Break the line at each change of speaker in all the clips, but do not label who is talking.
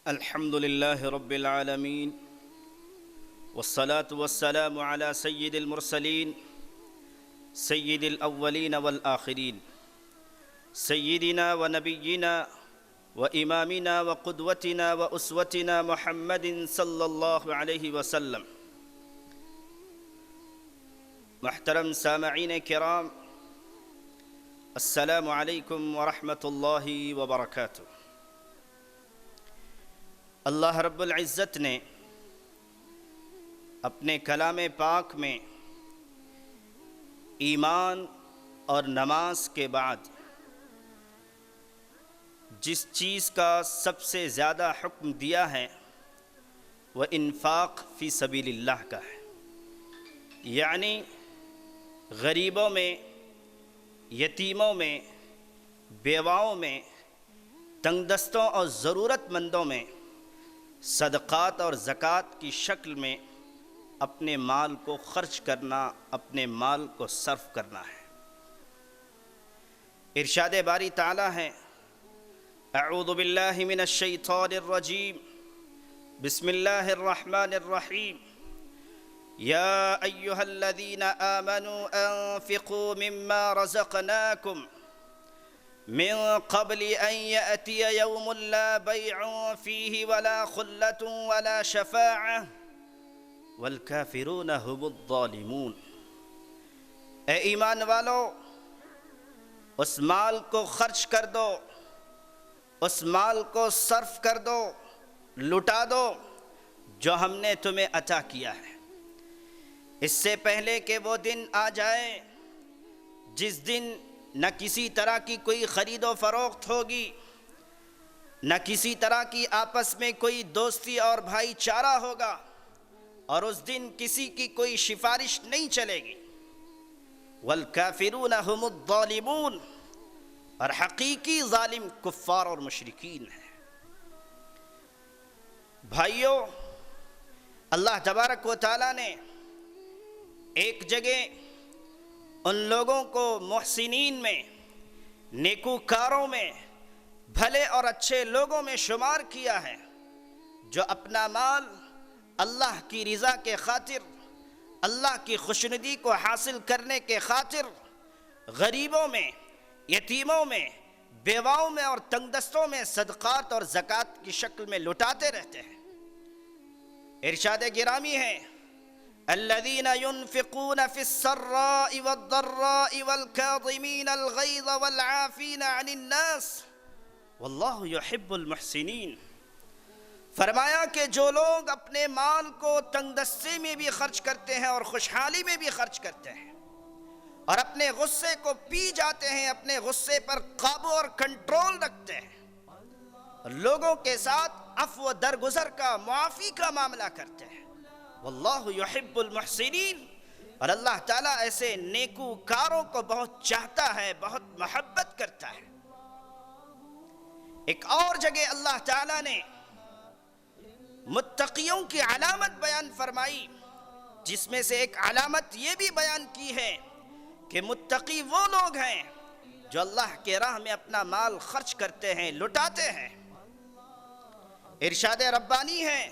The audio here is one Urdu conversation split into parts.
الحمد لله رب العالمين والصلاة والسلام على سيد المرسلين سيد الأولين والآخرين سيدنا ونبينا وإمامنا وقدوتنا وأسوتنا محمد صلى الله عليه وسلم. محترم سامعین کرام، السلام علیکم ورحمۃ اللہ وبرکاتہ. اللہ رب العزت نے اپنے کلام پاک میں ایمان اور نماز کے بعد جس چیز کا سب سے زیادہ حکم دیا ہے وہ انفاق فی سبیل اللہ کا ہے، یعنی غریبوں میں، یتیموں میں، بیواؤں میں، تنگ دستوں اور ضرورت مندوں میں صدقات اور زکوٰۃ کی شکل میں اپنے مال کو خرچ کرنا، اپنے مال کو صرف کرنا ہے. ارشاد باری تعالی ہے، اعوذ باللہ من الشیطان الرجیم، بسم اللہ الرحمن الرحیم، یا ایہا الذین آمنوا انفقوا مما رزقناکم من قبل ان یأتی یوم لا بیع فیہ ولا خلة ولا شفاعہ والکافرون هم الظالمون. اے ایمان والو، اس مال کو خرچ کر دو، اس مال کو صرف کر دو، لٹا دو جو ہم نے تمہیں عطا کیا ہے، اس سے پہلے کہ وہ دن آ جائے جس دن نہ کسی طرح کی کوئی خرید و فروخت ہوگی، نہ کسی طرح کی آپس میں کوئی دوستی اور بھائی چارہ ہوگا، اور اس دن کسی کی کوئی سفارش نہیں چلے گی. والکافرون هم الظالمون، اور حقیقی ظالم کفار اور مشرکین ہیں. بھائیو، اللہ تبارک و تعالیٰ نے ایک جگہ ان لوگوں کو محسنین میں، نیکوکاروں میں، بھلے اور اچھے لوگوں میں شمار کیا ہے، جو اپنا مال اللہ کی رضا کے خاطر، اللہ کی خوشنودی کو حاصل کرنے کے خاطر غریبوں میں، یتیموں میں، بیواؤں میں اور تنگ دستوں میں صدقات اور زکوٰۃ کی شکل میں لٹاتے رہتے ہیں. ارشاد گرامی ہے، الذین ينفقون فی السراء والضراء والکاظمین الغیظ والعافین عن الناس واللہ یحب المحسنین. فرمایا کہ جو لوگ اپنے مال کو تنگ دستی میں بھی خرچ کرتے ہیں اور خوشحالی میں بھی خرچ کرتے ہیں، اور اپنے غصے کو پی جاتے ہیں، اپنے غصے پر قابو اور کنٹرول رکھتے ہیں، لوگوں کے ساتھ عفو و درگزر کا، معافی کا معاملہ کرتے ہیں، واللہ یحب المحسنین، اور اللہ تعالیٰ ایسے نیکوکاروں کو بہت چاہتا ہے، بہت محبت کرتا ہے. ایک اور جگہ اللہ تعالیٰ نے متقیوں کی علامت بیان فرمائی، جس میں سے ایک علامت یہ بھی بیان کی ہے کہ متقی وہ لوگ ہیں جو اللہ کے راہ میں اپنا مال خرچ کرتے ہیں، لٹاتے ہیں. ارشاد ربانی ہے،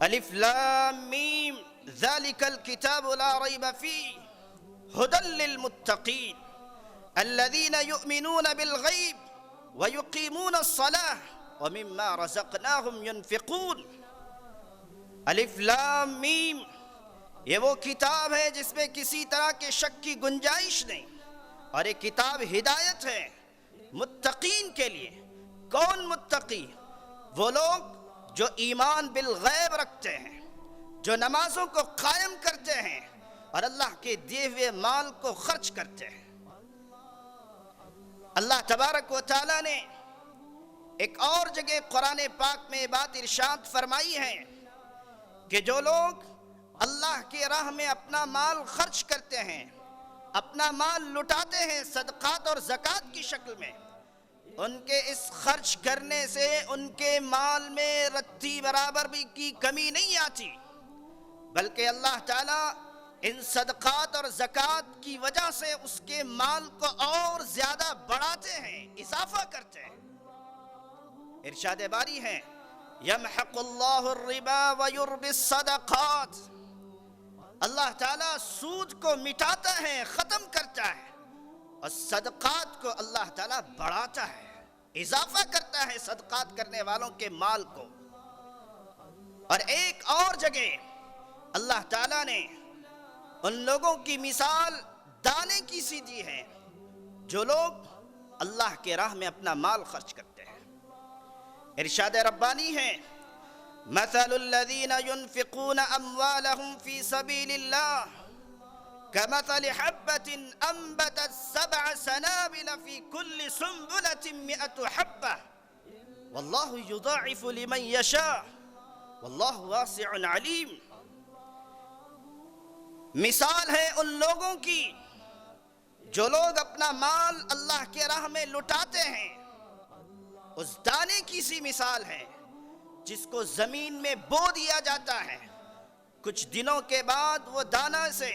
الف لام میم ذالک الکتاب لا ریب فیہ ھدی للمتقین الذین یؤمنون بالغیب ویقیمون الصلاۃ ومما رزقناہم ینفقون. الف لام میم، یہ وہ کتاب ہے جس میں کسی طرح کے شک کی گنجائش نہیں، اور یہ کتاب ہدایت ہے متقین کے لیے. کون متقی؟ وہ لوگ جو ایمان بالغیب رکھتے ہیں، جو نمازوں کو قائم کرتے ہیں اور اللہ کے دیے ہوئے مال کو خرچ کرتے ہیں. اللہ تبارک و تعالیٰ نے ایک اور جگہ قرآن پاک میں بات ارشاد فرمائی ہے کہ جو لوگ اللہ کے راہ میں اپنا مال خرچ کرتے ہیں، اپنا مال لٹاتے ہیں صدقات اور زکوٰۃ کی شکل میں، ان کے اس خرچ کرنے سے ان کے مال میں رتی برابر بھی کی کمی نہیں آتی، بلکہ اللہ تعالیٰ ان صدقات اور زکوٰۃ کی وجہ سے اس کے مال کو اور زیادہ بڑھاتے ہیں، اضافہ کرتے ہیں. ارشاد باری ہے یمحق اللہ الربا ویربی الصدقات، اللہ تعالیٰ سود کو مٹاتا ہے، ختم کرتا ہے، اور صدقات کو اللہ تعالیٰ بڑھاتا ہے، اضافہ کرتا ہے صدقات کرنے والوں کے مال کو۔ اور ایک اور جگہ اللہ تعالیٰ نے ان لوگوں کی مثال دانے کی سی دی ہے جو لوگ اللہ کے راہ میں اپنا مال خرچ کرتے ہیں۔ ارشاد ربانی ہے مثل الذین ينفقون اموالهم في سبیل اللہ كمثل حبة انبتت 7 سنابل في كل سنبلة 100 حبة واللہ یضاعف لمن یشاء واللہ واسع علیم۔ مثال ہے ان لوگوں کی جو لوگ اپنا مال اللہ کے راہ میں لٹاتے ہیں، اس دانے کی سی مثال ہے جس کو زمین میں بو دیا جاتا ہے، کچھ دنوں کے بعد وہ دانہ سے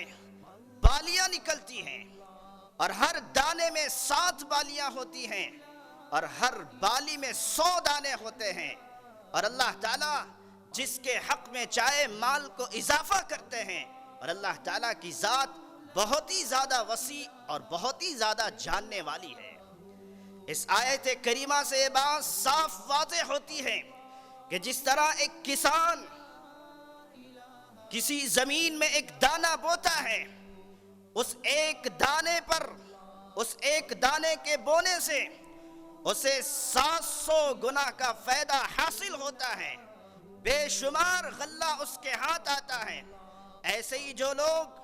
بالیاں نکلتی ہیں، اور ہر دانے میں 7 بالیاں ہوتی ہیں، اور ہر بالی میں 100 دانے ہوتے ہیں، اور اللہ تعالیٰ جس کے حق میں چاہے مال کو اضافہ کرتے ہیں، اور اللہ تعالیٰ کی ذات بہت ہی زیادہ وسیع اور بہت ہی زیادہ جاننے والی ہے۔ اس آیت کریمہ سے یہ بات صاف واضح ہوتی ہے کہ جس طرح ایک کسان کسی زمین میں ایک دانہ بوتا ہے، اس ایک دانے پر، اس ایک دانے کے بونے سے اسے 700 گنا کا فائدہ حاصل ہوتا ہے، بے شمار غلہ اس کے ہاتھ آتا ہے۔ ایسے ہی جو لوگ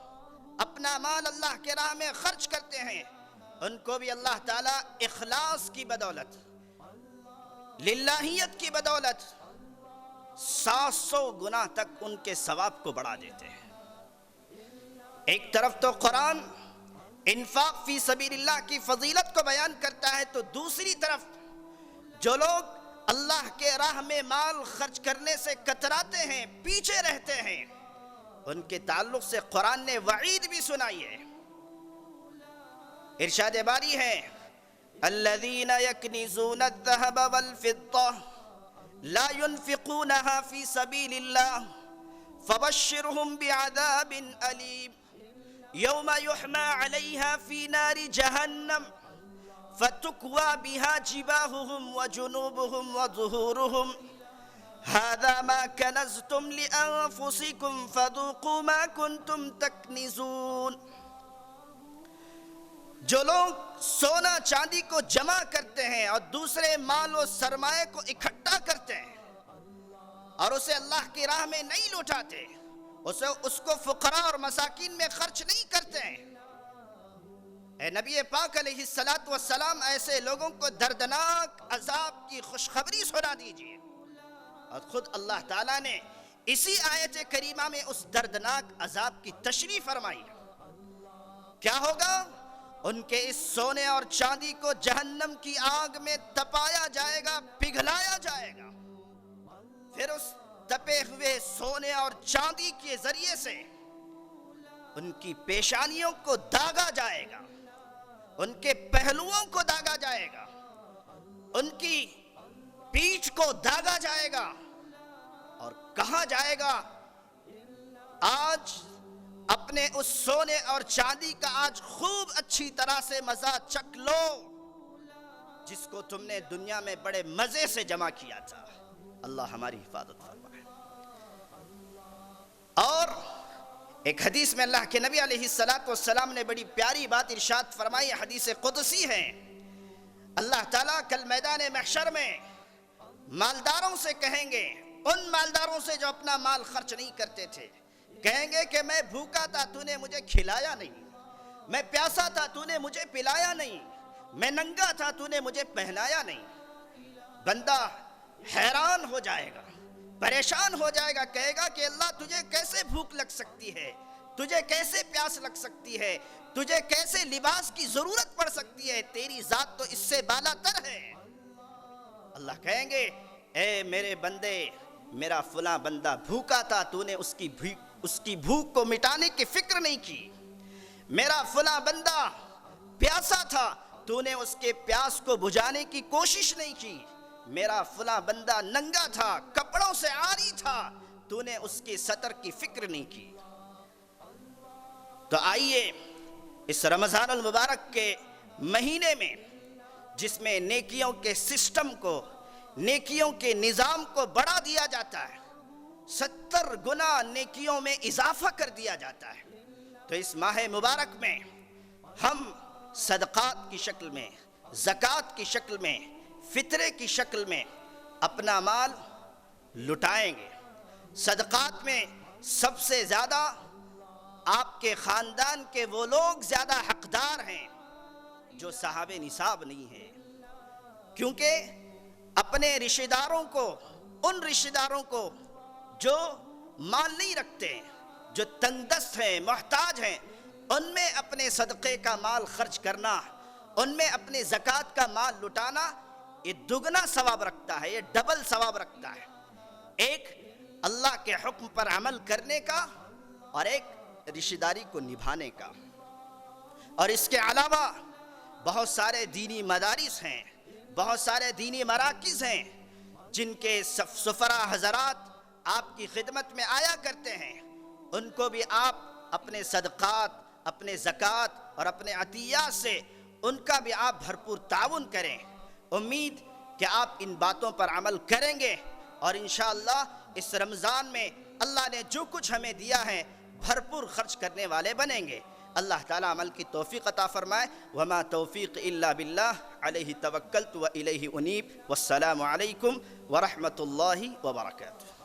اپنا مال اللہ کے راہ میں خرچ کرتے ہیں، ان کو بھی اللہ تعالیٰ اخلاص کی بدولت، للہیت کی بدولت 700 گنا تک ان کے ثواب کو بڑھا دیتے ہیں۔ ایک طرف تو قرآن انفاق فی سبیل اللہ کی فضیلت کو بیان کرتا ہے، تو دوسری طرف جو لوگ اللہ کے راہ میں مال خرچ کرنے سے کتراتے ہیں، پیچھے رہتے ہیں، ان کے تعلق سے قرآن نے وعید بھی سنائی ہے۔ ارشاد باری ہے الذین یکنزون الذہب والفضہ لا ينفقونها فی سبیل اللہ فبشرهم بعذاب علیم یوم یحمى علیہا فی نار جہنم فتکوى بها جباہهم وجنوبهم وظہورهم هذا ما كنزتم لأنفسكم فذوقوا ما كنتم تكنزون۔ جو لوگ سونا چاندی کو جمع کرتے ہیں اور دوسرے مال و سرمایہ کو اکٹھا کرتے ہیں اور اسے اللہ کی راہ میں نہیں لوٹاتے، اس کو فقراء اور مساکین میں خرچ نہیں کرتے ہیں، اے نبی پاک علیہ السلام ایسے لوگوں کو دردناک عذاب کی خوشخبری سنا دیجئے۔ اور خود اللہ تعالیٰ نے اسی آیت کریمہ میں اس دردناک عذاب کی تشریح فرمائی۔ کیا ہوگا؟ ان کے اس سونے اور چاندی کو جہنم کی آگ میں تپایا جائے گا، پگھلایا جائے گا، پھر اس تپے ہوئے سونے اور چاندی کے ذریعے سے ان کی پیشانیوں کو داغا جائے گا، ان کے پہلوؤں کو داغا جائے گا، ان کی پیٹھ کو داغا جائے گا، اور کہا جائے گا آج اپنے اس سونے اور چاندی کا آج خوب اچھی طرح سے مزہ چکھ لو جس کو تم نے دنیا میں بڑے مزے سے جمع کیا تھا۔ اللہ ہماری حفاظت فرمائے۔ اور ایک حدیث میں اللہ کے نبی علیہ السلام نے بڑی پیاری بات ارشاد فرمائی، حدیث قدسی ہے۔ اللہ تعالیٰ کل میدان محشر میں مالداروں سے کہیں گے، ان مالداروں سے جو اپنا مال خرچ نہیں کرتے تھے، کہیں گے کہ میں بھوکا تھا تو نے مجھے کھلایا نہیں، میں پیاسا تھا تو نے مجھے پلایا نہیں، میں ننگا تھا تو نے مجھے پہنایا نہیں۔ بندہ حیران ہو جائے گا، پریشان ہو جائے گا، کہے گا کہ اللہ تجھے کیسے بھوک لگ سکتی ہے، تجھے کیسے پیاس لگ سکتی ہے، تجھے کیسے لباس کی ضرورت پڑ سکتی ہے، تیری ذات تو اس سے بالا تر ہے۔ اللہ کہیں گے اے میرے بندے، میرا فلاں بندہ بھوکا تھا تو نے اس کی بھوک کو مٹانے کی فکر نہیں کی، میرا فلاں بندہ پیاسا تھا تو نے اس کے پیاس کو بجھانے کی کوشش نہیں کی، میرا فلاں بندہ ننگا تھا، کپڑوں سے عاری تھا، تو نے اس کی سطر کی فکر نہیں کی۔ تو آئیے اس رمضان المبارک کے مہینے میں، جس میں نیکیوں کے سسٹم کو، نیکیوں کے نظام کو بڑھا دیا جاتا ہے، 70 گنا نیکیوں میں اضافہ کر دیا جاتا ہے، تو اس ماہ مبارک میں ہم صدقات کی شکل میں، زکوٰۃ کی شکل میں، فطرے کی شکل میں اپنا مال لٹائیں گے۔ صدقات میں سب سے زیادہ آپ کے خاندان کے وہ لوگ زیادہ حقدار ہیں جو صاحب نصاب نہیں ہیں، کیونکہ اپنے رشتہ داروں کو، ان رشتہ داروں کو جو مال نہیں رکھتے، جو تنگ دست ہیں، محتاج ہیں، ان میں اپنے صدقے کا مال خرچ کرنا، ان میں اپنے زکوٰۃ کا مال لٹانا، یہ دگنا ثواب رکھتا ہے، یہ ڈبل ثواب رکھتا ہے۔ ایک اللہ کے حکم پر عمل کرنے کا اور ایک رشتہ داری کو نبھانے کا۔ اور اس کے علاوہ بہت سارے دینی مدارس ہیں، بہت سارے دینی مراکز ہیں جن کے سفراء حضرات آپ کی خدمت میں آیا کرتے ہیں، ان کو بھی آپ اپنے صدقات، اپنے زکوٰۃ اور اپنے عطیات سے ان کا بھی آپ بھرپور تعاون کریں۔ امید کہ آپ ان باتوں پر عمل کریں گے اور انشاءاللہ اس رمضان میں اللہ نے جو کچھ ہمیں دیا ہے بھرپور خرچ کرنے والے بنیں گے۔ اللہ تعالیٰ عمل کی توفیق عطا فرمائے۔ وما توفیق الا باللہ، علیہ توکلت و الیہ انیب۔ والسلام علیکم ورحمۃ اللہ وبرکاتہ۔